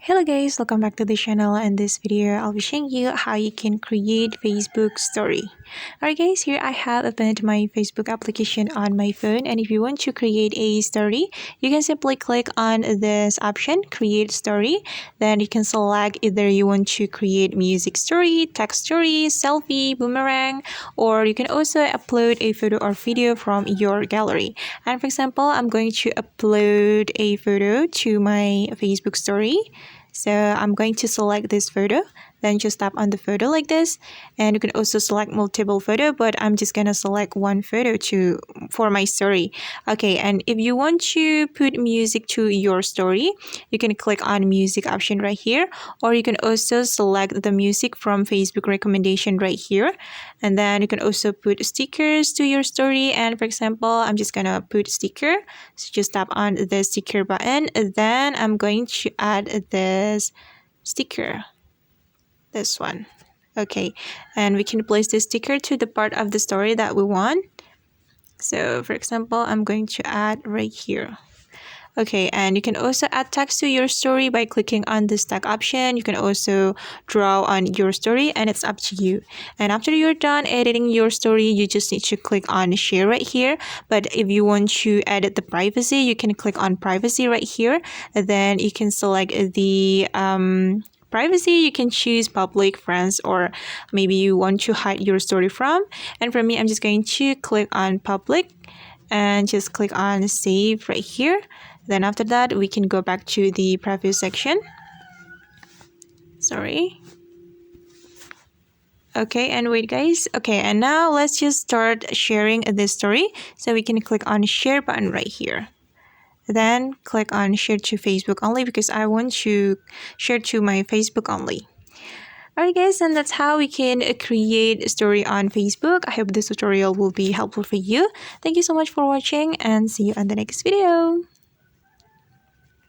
Hello guys, welcome back to the channel. In this video, I'll be showing you how you can create Facebook story. Alright guys, here I have opened my Facebook application on my phone, and if you want to create a story, you can simply click on this option, create story. Then you can select either you want to create music story, text story, selfie, boomerang, or you can also upload a photo or video from your gallery. And for example, I'm going to upload a photo to my Facebook story. So I'm going to select this photo, then just tap on the photo like this, and you can also select multiple photo, but I'm just gonna select one photo for my story. Okay, and if you want to put music to your story, you can click on music option right here, or you can also select the music from Facebook recommendation right here, and then you can also put stickers to your story. And for example, I'm just gonna put sticker, so just tap on the sticker button, and then I'm going to add this sticker, this one. Okay, and we can place the sticker to the part of the story that we want. So for example, I'm going to add right here. Okay, and you can also add text to your story by clicking on this tag option. You can also draw on your story, and it's up to you. And after you're done editing your story, you just need to click on share right here. But if you want to edit the privacy, you can click on privacy right here. And then you can select the privacy. You can choose public, friends, or maybe you want to hide your story from. And for me, I'm just going to click on public and just click on save right here. Then after that, we can go back to the preview section. Sorry. Okay, and wait guys. Okay, and now let's just start sharing this story. So we can click on share button right here. Then click on share to Facebook only, because I want to share to my Facebook only. Alright guys, and that's how we can create a story on Facebook. I hope this tutorial will be helpful for you. Thank you so much for watching, and see you on the next video.